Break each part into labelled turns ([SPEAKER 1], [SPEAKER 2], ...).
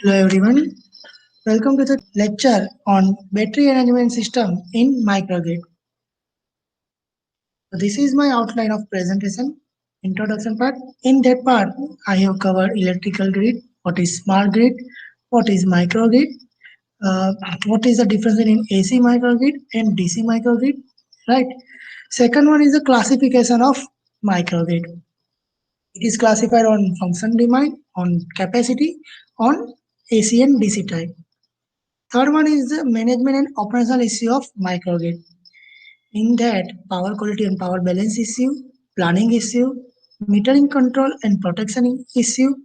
[SPEAKER 1] Hello everyone, welcome to the lecture on battery management system in microgrid. So this is my outline of presentation, introduction part. In that part, I have covered electrical grid, what is smart grid, what is microgrid, uh, what is the difference in AC microgrid and DC microgrid, right? Second one is the classification of microgrid. It is classified on function demand, on capacity, on AC and DC type. Third one is the management and operational issue of microgrid. In that, power quality and power balance issue, planning issue, metering control and protection issue,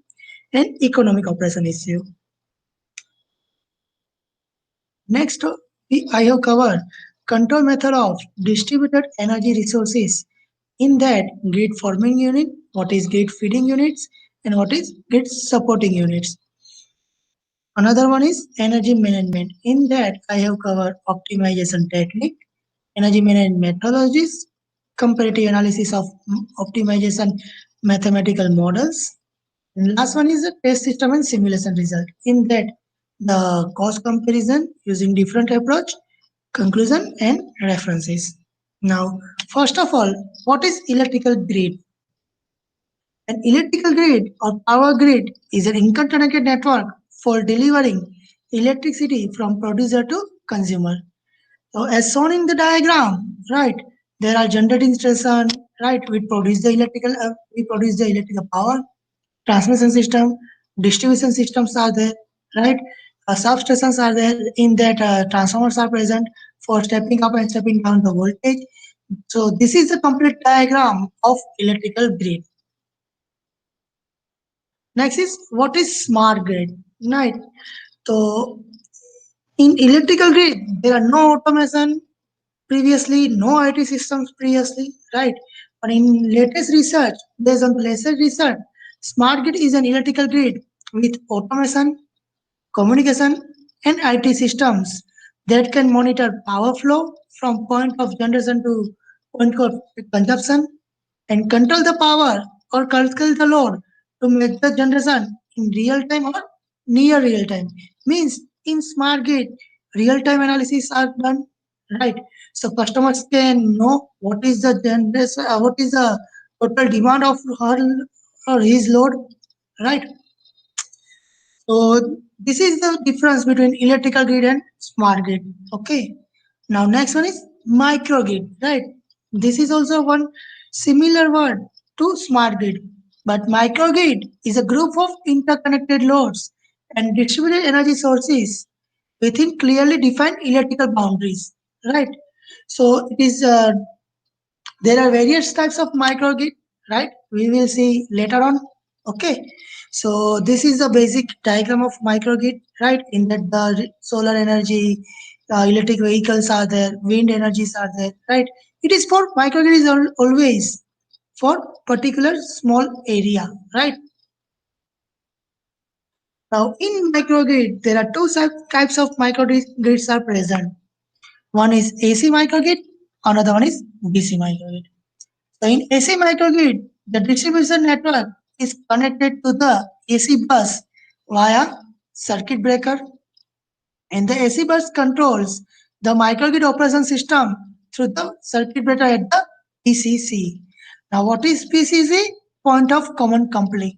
[SPEAKER 1] and economic operation issue. Next, I have covered control method of distributed energy resources. In that, grid forming unit, what is grid feeding units, and what is grid supporting units. Another one is energy management. In that, I have covered optimization technique, energy management methodologies, comparative analysis of optimization mathematical models. And last one is the test system and simulation result. In that, the cost comparison using different approach, conclusion and references. Now, first of all, what is electrical grid? An electrical grid or power grid is an interconnected network for delivering electricity from producer to consumer. So as shown in the diagram, right, there are generating station, right, we produce the electrical power, transmission system, distribution systems are there, right, substations are there, in that transformers are present for stepping up and stepping down the voltage. So this is the complete diagram of electrical grid. Next is what is smart grid, right? So in electrical grid, there are no automation previously, no IT systems previously, right? But in latest research, based on latest research, smart grid is an electrical grid with automation, communication, and IT systems that can monitor power flow from point of generation to point of consumption and control the power or control the load to make the generation in real time or near real time. Means in smart grid, real time analysis are done, right? So customers can know what is the generation, what is the total demand of her or his load, right? So this is the difference between electrical grid and smart grid. Okay. Now next one is microgrid, right? This is also one similar word to smart grid. But microgrid is a group of interconnected loads and distributed energy sources within clearly defined electrical boundaries, right? So it is there are various types of microgrid, right? We will see later on. Okay. So this is the basic diagram of microgrid, right? In that the solar energy, electric vehicles are there, wind energies are there, right? It is for microgrid is always for particular small area, right? Now in microgrid, there are two types of microgrids are present. One is AC microgrid, another one is DC microgrid. So in AC microgrid, the distribution network is connected to the AC bus via circuit breaker, and the AC bus controls the microgrid operation system through the circuit breaker at the PCC. Now what is PCC? Point of common coupling,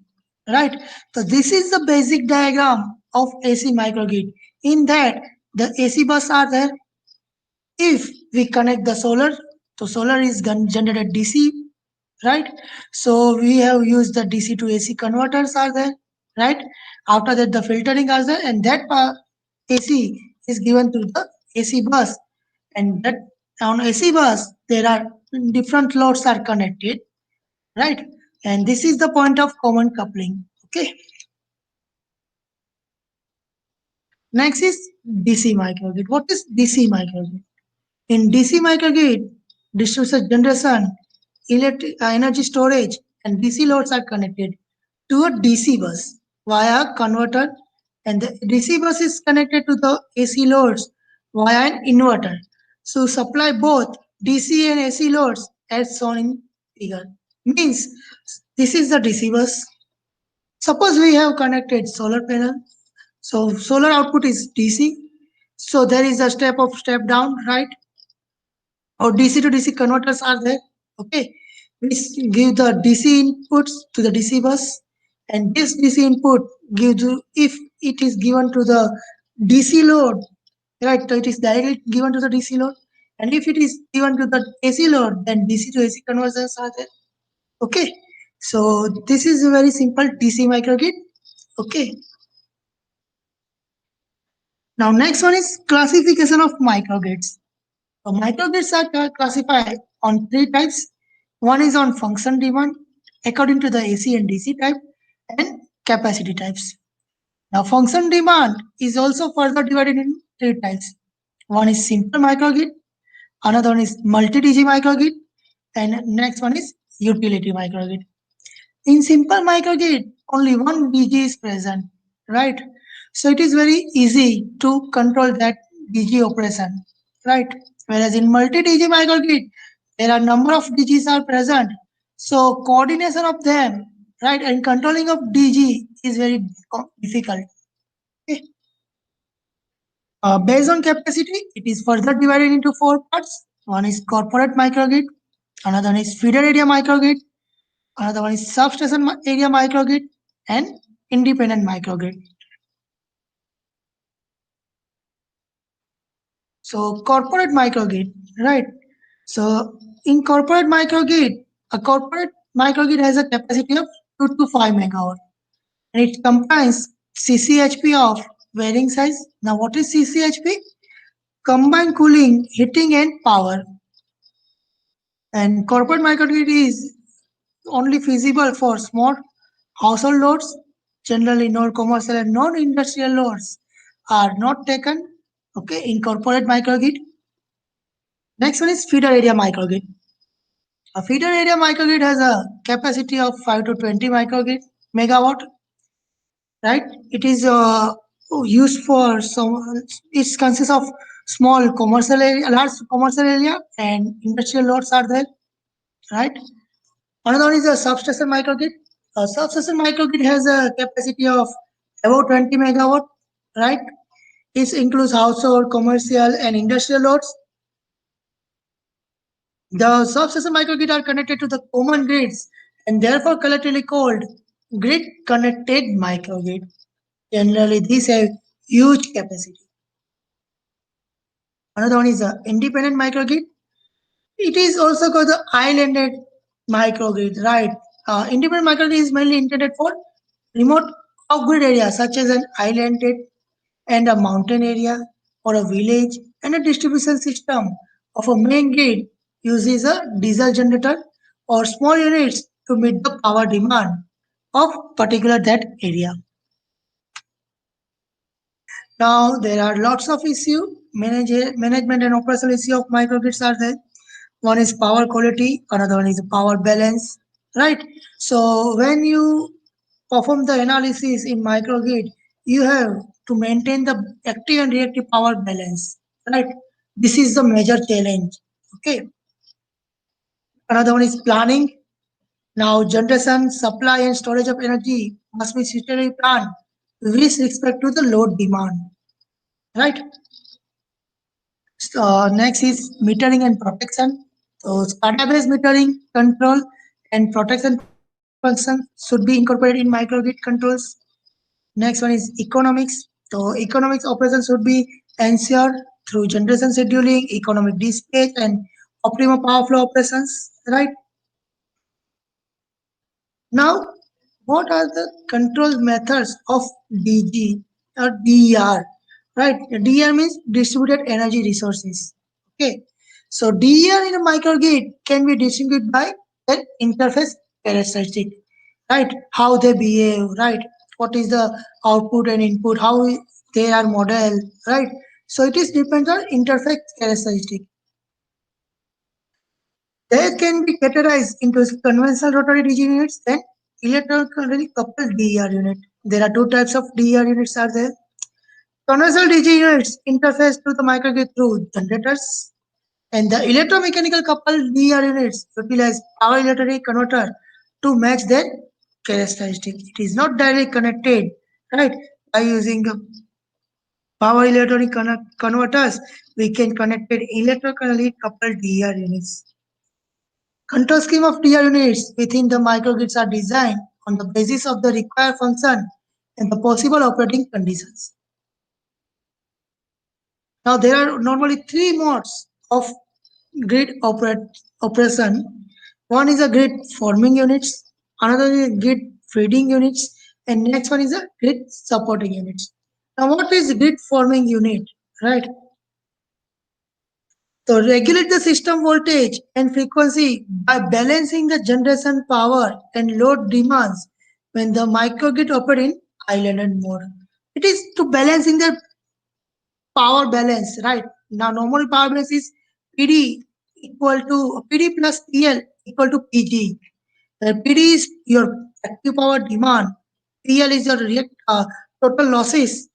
[SPEAKER 1] right? So this is the basic diagram of AC microgrid. In that, the AC bus are there. If we connect the solar, so solar is generated DC, right? So we have used the DC to AC converters are there, right? After that, the filtering are there, and that AC is given to the AC bus, and that on AC bus there are different loads are connected, right? And this is the point of common coupling. Okay. Next is DC microgrid. What is DC microgrid? In DC microgrid, distributed generation, electric energy storage, and DC loads are connected to a DC bus via converter, and the DC bus is connected to the AC loads via an inverter. So supply both DC and AC loads as shown in figure. Means this is the DC bus. Suppose we have connected solar panel. So solar output is DC. So there is a step down, right? Or DC to DC converters are there. Okay, we give the DC inputs to the DC bus, and this DC input gives you, if it is given to the DC load, right? So it is directly given to the DC load, and if it is given to the AC load, then DC to AC converters are there. Okay, so this is a very simple DC microgrid. Okay, now next one is classification of microgrids. So microgrids are classified on three types. One is on function demand according to the AC and DC type and capacity types. Now function demand is also further divided in three types. One is simple microgrid, another one is multi-DG microgrid, and next one is utility microgrid. In simple microgrid, only one DG is present, right? So it is very easy to control that DG operation, right? Whereas in multi-DG microgrid, there are number of DGs are present. So coordination of them, right, and controlling of DG is very difficult. Okay. Based on capacity, it is further divided into four parts. One is corporate microgrid, another one is feeder area microgrid, another one is substation area microgrid, and independent microgrid. So corporate microgrid, right? So in corporate microgrid, a corporate microgrid has a capacity of 2 to 5 megawatt, and it combines CCHP of varying size. Now what is CCHP? Combined cooling, heating and power. And corporate microgrid is only feasible for small household loads. Generally, non-commercial and non-industrial loads are not taken. Okay, in corporate microgrid. Next one is feeder area microgrid. A feeder area microgrid has a capacity of 5 to 20 microgrid megawatt. Right? It is used for some. It consists of small commercial area, large commercial area, and industrial loads are there. Right? Another one is a substation microgrid. A substation microgrid has a capacity of about 20 megawatt, right? It includes household, commercial, and industrial loads. The substation microgrid are connected to the common grids and therefore collectively called grid connected microgrid. Generally, these have huge capacity. Another one is a independent microgrid. It is also called the islanded microgrid, right? Independent microgrid is mainly intended for remote off-grid areas such as an islanded and a mountain area or a village, and a distribution system of a main grid uses a diesel generator or small units to meet the power demand of particular that area. Now there are lots of management and operational issue of microgrids are there. One is power quality, another one is power balance, right? So when you perform the analysis in microgrid, you have to maintain the active and reactive power balance, right? This is the major challenge. Okay. Another one is planning. Now generation, supply, and storage of energy must be suitably planned with respect to the load demand, right? So next is metering and protection. So SCADA-based metering, control, and protection functions should be incorporated in microgrid controls. Next one is economics. So economics operations should be ensured through generation scheduling, economic dispatch, and optimal power flow operations. Right now, what are the control methods of DG or DER? Right, DER means distributed energy resources. Okay, so DER in a microgrid can be distinguished by their interface characteristic, right? How they behave, right? What is the output and input? How they are modeled, right? So it is depends on interface characteristic. They can be categorized into conventional rotary DG units and electrically coupled DER unit. There are two types of DER units are there. Conventional DG units interface to the microgrid through generators, and the electromechanical coupled DER units utilize power electric converter to match their characteristic. It is not directly connected, right? By using power electronic converters, we can connect it electrically coupled DER units. Control scheme of DER units within the microgrids are designed on the basis of the required function and the possible operating conditions. Now, there are normally three modes of operation. One is a grid forming units, another is grid feeding units, and next one is a grid supporting units. Now, what is grid forming unit? Right. So, regulate the system voltage and frequency by balancing the generation power and load demands when the microgrid operate in island mode. It is to balancing the power balance, right? Now, normal power balance is PD equal to PD plus PL equal to PG. PD is your active power demand, PL is your total losses,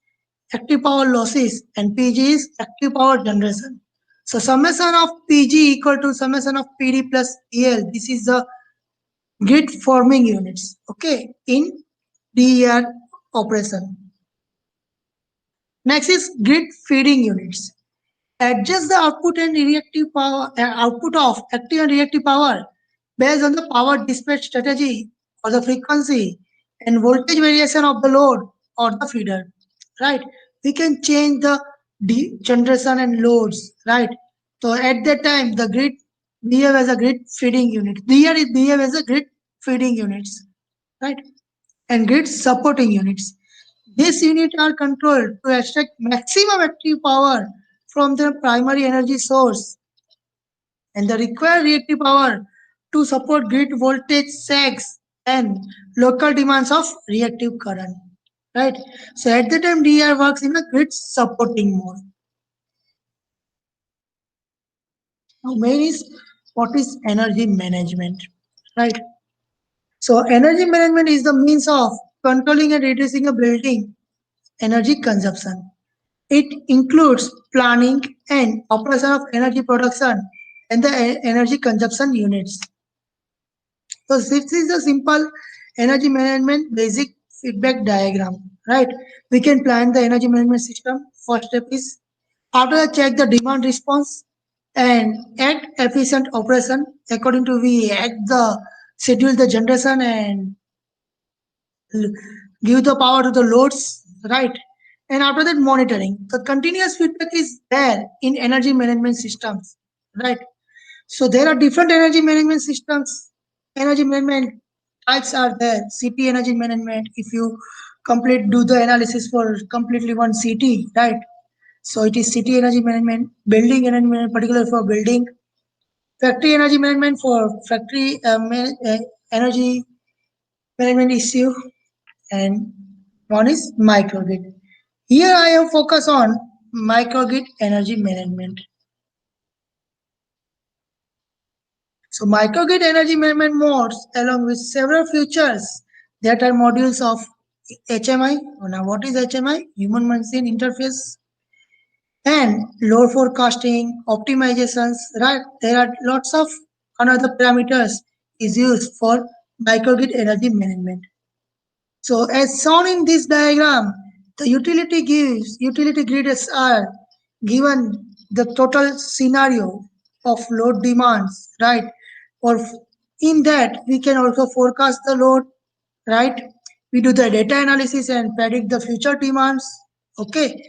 [SPEAKER 1] active power losses, and PG is active power generation. So, summation of PG equal to summation of PD plus PL. This is the grid forming units, okay, in DER operation. Next is grid feeding units. Adjust the output and reactive power output of active and reactive power based on the power dispatch strategy or the frequency and voltage variation of the load or the feeder, right? We can change the generation and loads, right? So at that time the grid behave as a grid feeding unit, here it behave as a grid feeding units, right? And grid supporting units. These units are controlled to extract maximum active power from their primary energy source and the required reactive power to support grid voltage sags and local demands of reactive current. Right? So at the time DR works in a grid supporting mode. Now main is what is energy management. Right? So energy management is the means of controlling and reducing a building energy consumption. It includes planning and operation of energy production and the energy consumption units. So this is a simple energy management basic feedback diagram, right? We can plan the energy management system. First step is after that check the demand response and act efficient operation according to we act the schedule the generation and give the power to the loads, right? And after that, monitoring. The continuous feedback is there in energy management systems, right? So there are different energy management systems. Energy management types are there. City energy management. If you do the analysis for completely one city, right? So it is city energy management, building energy management, particular for building, factory energy management for factory energy management issue, and one is microgrid. Here I have focused on microgrid energy management. So microgrid energy management modes along with several features that are modules of HMI. Now what is HMI? Human machine interface and load forecasting, optimizations, right? There are lots of another parameters is used for microgrid energy management. So as shown in this diagram, the utility grids are given the total scenario of load demands, right? Or in that we can also forecast the load, right? We do the data analysis and predict the future demands, okay?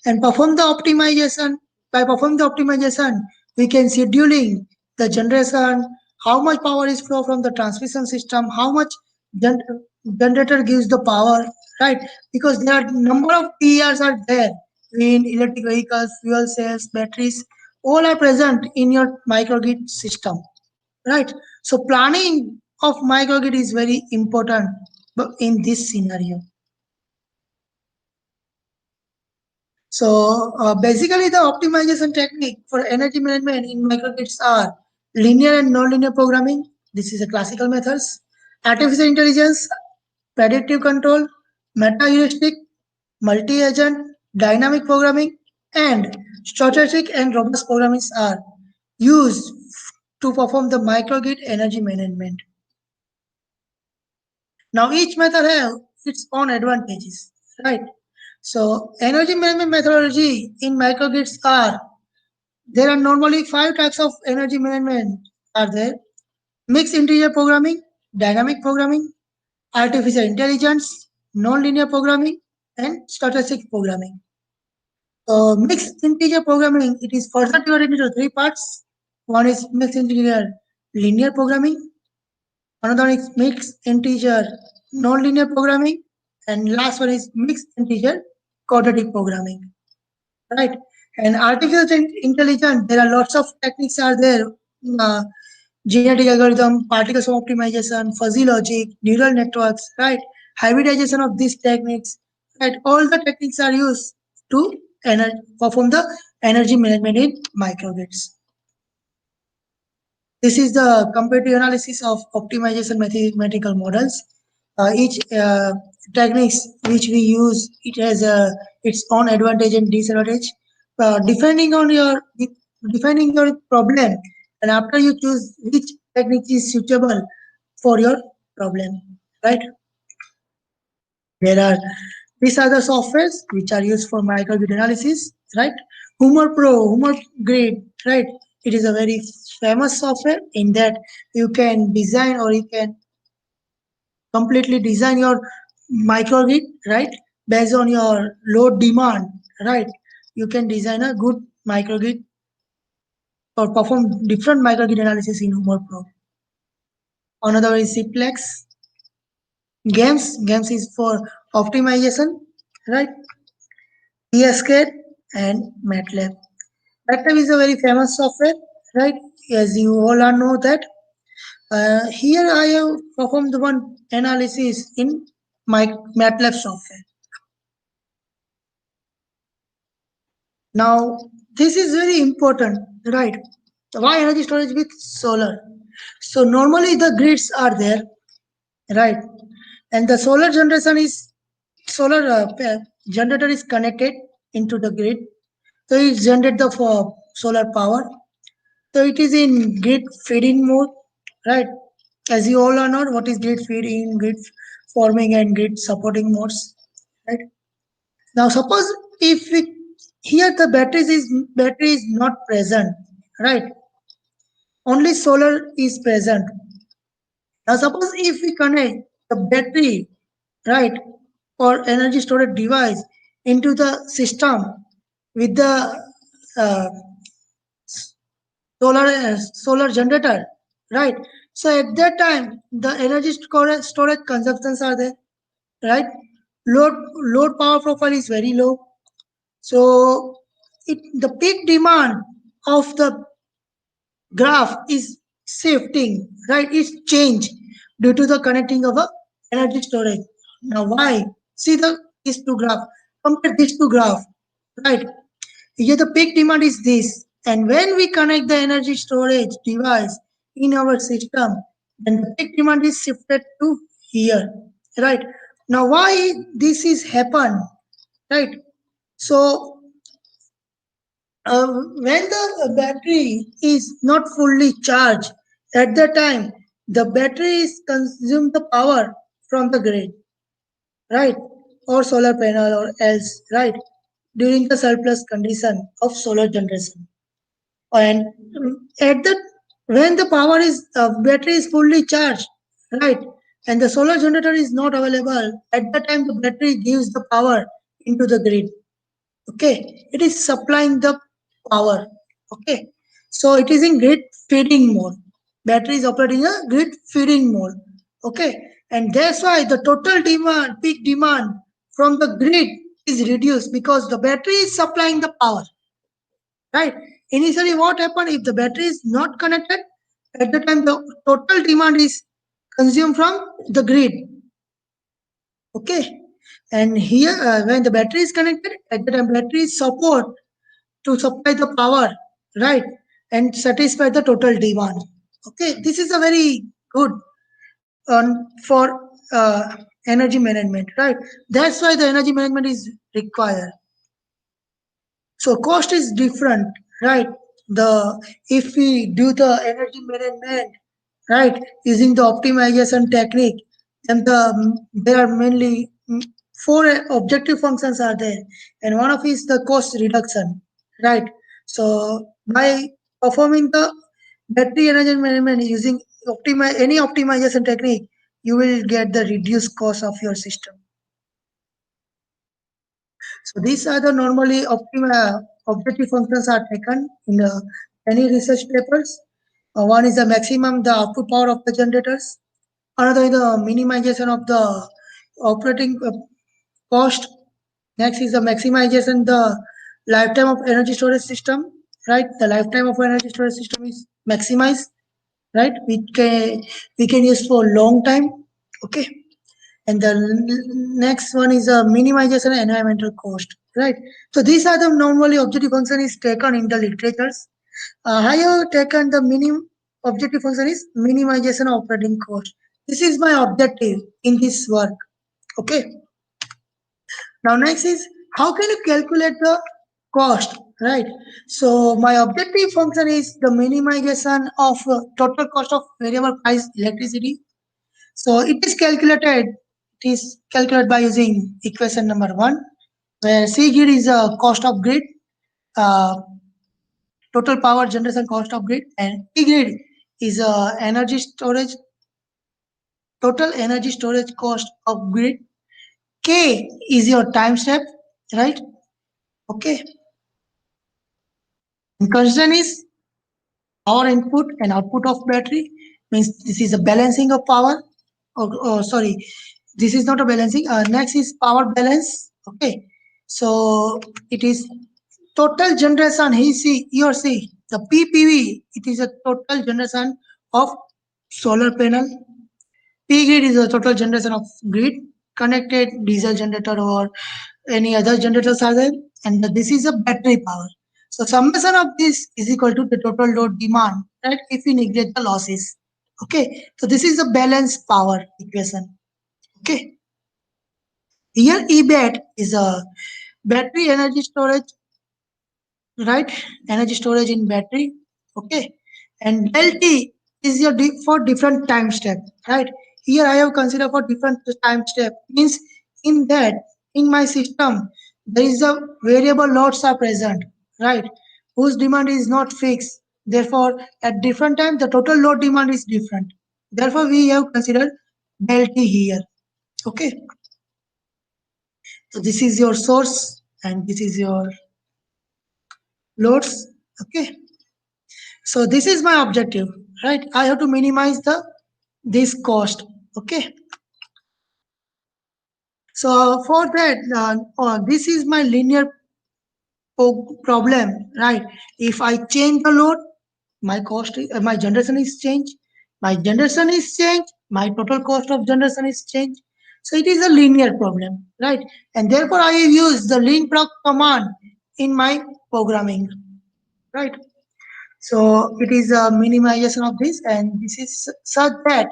[SPEAKER 1] And perform the optimization. By performing the optimization, we can scheduling the generation, how much power is flow from the transmission system, how much gen- generator gives the power, right? Because there are number of PRs are there in electric vehicles, fuel cells, batteries, all are present in your microgrid system, right? So planning of microgrid is very important in this scenario. So basically the optimization technique for energy management in microgrids are linear and nonlinear programming. This is a classical methods. Artificial intelligence, predictive control, meta-heuristic, multi-agent, dynamic programming, and strategic and robust programming are used to perform the microgrid energy management. Now each method has its own advantages, right? So energy management methodology in microgrids are, there are normally five types of energy management are there: mixed integer programming, dynamic programming, artificial intelligence, non-linear programming, and statistic programming. Mixed integer programming, it is further divided into three parts. One is mixed integer linear programming, another is mixed integer non-linear programming, and last one is mixed integer quadratic programming. Right? And artificial intelligence, there are lots of techniques are there. Uh, Genetic algorithm, particle sum optimization, fuzzy logic, neural networks, right? Hybridization of these techniques, right? All the techniques are used to perform the energy management in microgrids. This is the comparative analysis of optimization mathematical models. Each techniques which we use, it has its own advantage and disadvantage. Depending on your defining your problem, and after you choose which technique is suitable for your problem, right? There are These are the softwares which are used for microgrid analysis, right? Humor Pro, Humor Grid, right? It is a very famous software in that you can design or you can completely design your microgrid, right? Based on your load demand, right? You can design a good microgrid or perform different microgrid analysis in Humor Pro. Another is Simplex. Games is for optimization, right? PSCAD and MATLAB. MATLAB is a very famous software, right? As you all are know that. Here I have performed one analysis in my MATLAB software. Now, this is very important, right? Why energy storage with solar? So normally the grids are there, right? And the solar generation is solar generator is connected into the grid. So it generates the solar power. So it is in grid feeding mode, right? As you all are not, what is grid feeding, grid forming, and grid supporting modes, right? Now, suppose if we, here the battery is not present, right? Only solar is present. Now, suppose if we connect the battery, right, or energy storage device into the system with the uh, solar generator, right? So at that time, the energy storage consumptions are there, right? Load power profile is very low. So the peak demand of the graph is shifting, right? It's change due to the connecting of a energy storage. Now why? See these two graph. Compare these two graph, right? Here the peak demand is this, and when we connect the energy storage device in our system, then the peak demand is shifted to here, right? Now why this is happen, right? So when the battery is not fully charged, at the time the battery is consume the power from the grid, right? Or solar panel or else, right? During the surplus condition of solar generation. And at the when the power is battery is fully charged, right, and the solar generator is not available, at that time the battery gives the power into the grid. Okay, it is supplying the power. Okay, so it is in grid feeding mode. Battery is operating a grid feeding mode. Okay, and that's why the total demand, peak demand from the grid is reduced because the battery is supplying the power, right? Initially what happened, if the battery is not connected, at the time the total demand is consumed from the grid. Okay, and here when the battery is connected, at the time battery is support to supply the power, right, and satisfy the total demand. Okay, this is a very good for energy management, right? That's why the energy management is required. So cost is different, right? The If we do the energy management, right, using the optimization technique, then there are mainly four objective functions are there, and one of is the cost reduction, right? So by performing the battery energy management using any optimization technique, you will get the reduced cost of your system. So these are the normally objective functions are taken in any research papers. One is the maximum the output power of the generators. Another is the minimization of the operating cost. Next is the maximization the lifetime of energy storage system. Right, the lifetime of energy storage system is maximized. Right, we can use for long time. Okay, and the next one is a minimization of environmental cost, right? So these are the normally objective function is taken in the literatures. I have taken the minimum objective function is minimization of operating cost. This is my objective in this work. Okay. Now next is how can you calculate the cost, right? So my objective function is the minimization of total cost of variable price electricity. So it is calculated. It is calculated by using equation number one, where C grid is a cost of grid, uh, total power generation cost of grid, and P grid is a energy storage, total energy storage cost of grid. K is your time step, right? Okay. And concern is power input and output of battery means this is a balancing of power. Sorry, this is not a balancing. Next is power balance. Okay, so it is total generation. He or she, the PPV. It is a total generation of solar panel. P grid is a total generation of grid connected diesel generator or any other generators are there, and this is a battery power. So summation of this is equal to the total load demand, right? If we neglect the losses. Okay, so this is a balanced power equation. Okay, here EBAT is a battery energy storage, right? Energy storage in battery. Okay, and LT is your for different time step, right? Here I have considered for different time step means in that in my system there is a variable loads are present, right? Whose demand is not fixed. Therefore, at different time the total load demand is different. Therefore, we have considered LT here. Okay, so this is your source and this is your loads. Okay. So this is my objective, right? I have to minimize the this cost. Okay. So for that, this is my linear problem, right? If I change the load, my cost, my generation is changed. My generation is changed. My total cost of generation is changed. So it is a linear problem, right? And therefore I use the linproc command in my programming, right? So it is a minimization of this, and this is such that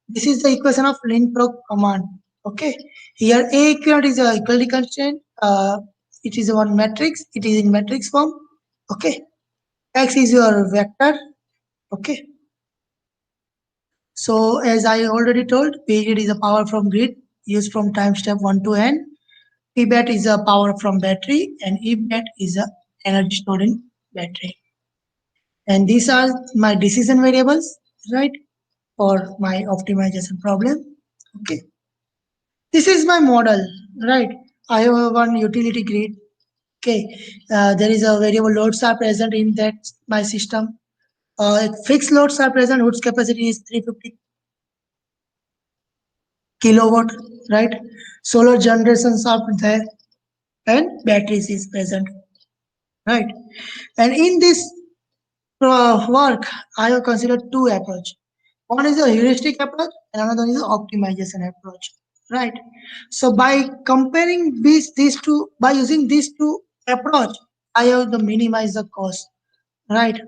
[SPEAKER 1] this is the equation of linproc command. Okay, here A equivalent is a equality constraint. It is one matrix. It is in matrix form. Okay, X is your vector. Okay, so as I already told, P grid is a power from grid used from time step 1 to n. PBAT is a power from battery, and EBAT is a energy stored in battery. And these are my decision variables, right, for my optimization problem. Okay, this is my model, right? I have one utility grid. Okay, there is a variable loads are present in that my system. Fixed loads are present whose capacity is 350 kilowatt, right? Solar generations are there and batteries is present, right? And in this work, I have considered two approach. One is a heuristic approach and another is an optimization approach, right? So by comparing these two, by using these two approach, I have to minimize the cost, right?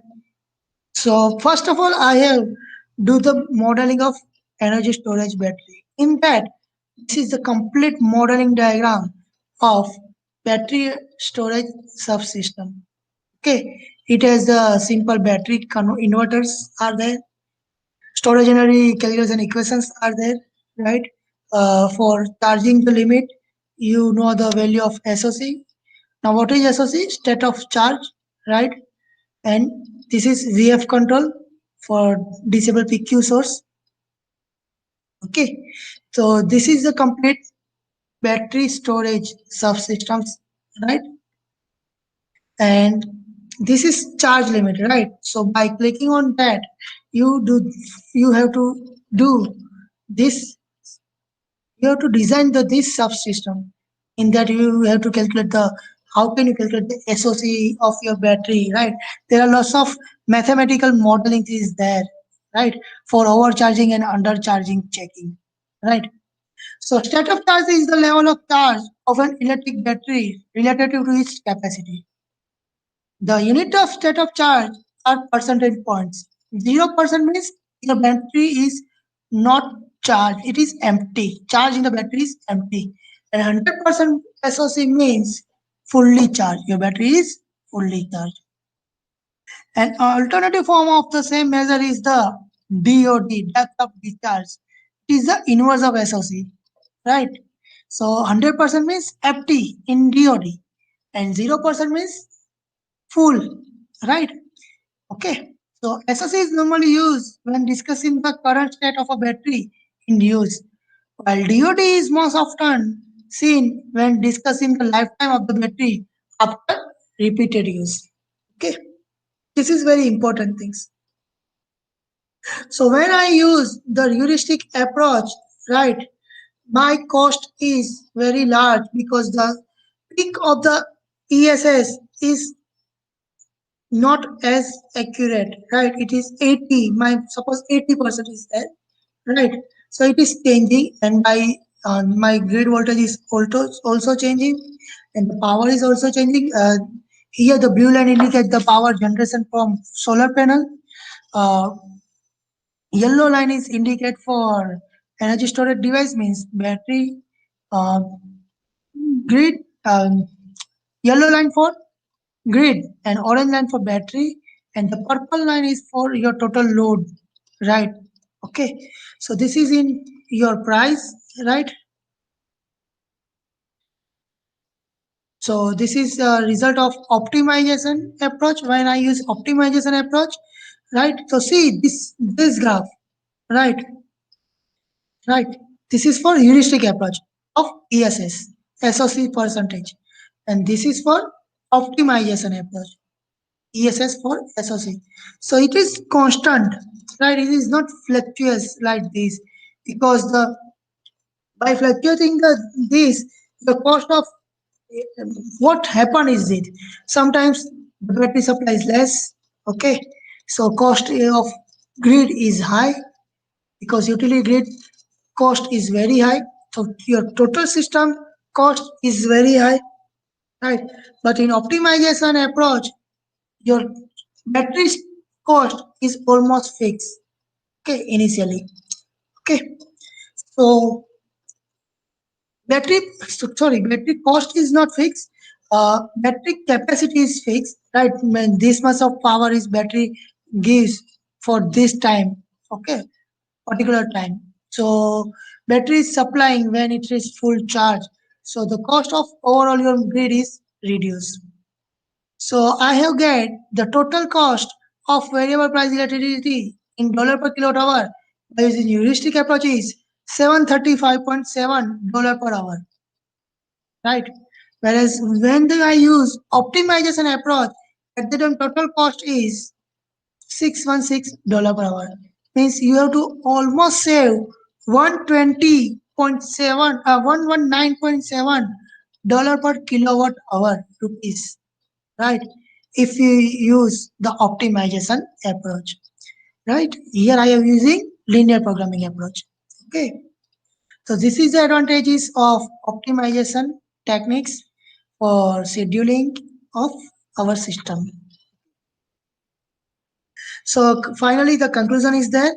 [SPEAKER 1] So first of all, I have do the modeling of energy storage battery. In that, this is the complete modeling diagram of battery storage subsystem. Okay, it has the simple battery inverters are there, storage energy calculation equations are there, right? For charging the limit, you know the value of SOC. Now, what is SOC? State of charge, right? And this is VF control for disable PQ source. Okay, so this is the complete battery storage subsystems, right? And this is charge limit, right? So by clicking on that, you do you have to do this. You have to design the this subsystem. In that you have to calculate the how can you calculate the SOC of your battery, right? There are lots of mathematical modeling is there, right? For overcharging and undercharging checking, right? So state of charge is the level of charge of an electric battery relative to its capacity. The unit of state of charge are percentage points. 0% means your battery is not charged, it is empty. Charge in the battery is empty. And 100% SOC means fully charged. Your battery is fully charged. An alternative form of the same measure is the DOD, depth of discharge. It is the inverse of SOC, right? So 100% means empty in DOD and 0% means full, right? Okay. So SOC is normally used when discussing the current state of a battery in use, while DOD is most often seen when discussing the lifetime of the battery after repeated use. Okay. This is very important things. So when I use the heuristic approach, right, my cost is very large because the peak of the ESS is not as accurate, right? It is 80, my suppose 80% is there, right? So it is changing, and my grid voltage is also changing, and the power is also changing. Here the blue line indicates the power generation from solar panel. Uh, Yellow line is indicate for energy storage device means battery. Uh, Grid. Yellow line for grid and orange line for battery, and the purple line is for your total load, right? Okay, so this is in your price, right? So this is a result of optimization approach. When I use optimization approach, right? So see this graph, right? Right. This is for heuristic approach of ESS, SOC percentage. And this is for optimization approach, ESS for SOC. So it is constant, right? It is not fluctuous like this because the by fluctuating this, the cost of what happen is it sometimes the battery supply is less, okay? So cost of grid is high because utility grid cost is very high. So your total system cost is very high, right? But in optimization approach, your battery cost is almost fixed. Okay, initially. Okay, so battery cost is not fixed. Battery capacity is fixed, right? When this much of power is battery gives for this time. Okay, particular time. So battery is supplying when it is full charge. So the cost of overall your grid is reduced. So I have get the total cost of variable price electricity in dollar per kilowatt hour by using heuristic approach is $735.7 per hour, right? Whereas when I use optimization approach, at the time total cost is $616 per hour. Means you have to almost save 119.7 dollar per kilowatt hour rupees, right? If you use the optimization approach, right? Here I am using linear programming approach. Okay. So this is the advantages of optimization techniques for scheduling of our system. So finally, the conclusion is that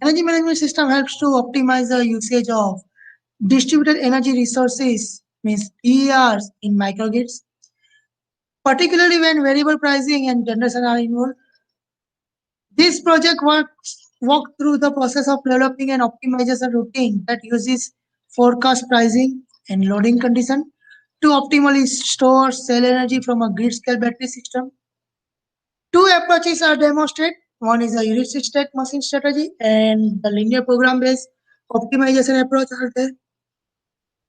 [SPEAKER 1] energy management system helps to optimize the usage of distributed energy resources, means DERs in microgrids, particularly when variable pricing and generation are involved. This project walk through the process of developing an optimization routine that uses forecast pricing and loading condition to optimally store cell energy from a grid scale battery system. Two approaches are demonstrated. One is a heuristic state machine strategy and the linear program based optimization approach are there.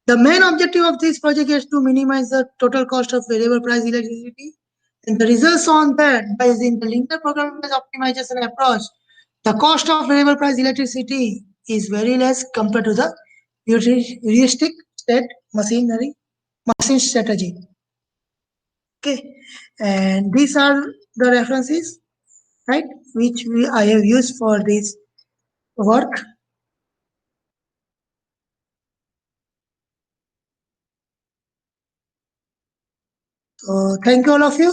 [SPEAKER 1] The main objective of this project is to minimize the total cost of variable price electricity. And the results on that by using the linear program based optimization approach, the cost of variable price electricity is very less compared to the heuristic state machinery machine strategy. Okay, and these are the references, right, which I have used for this work. So thank you all of you.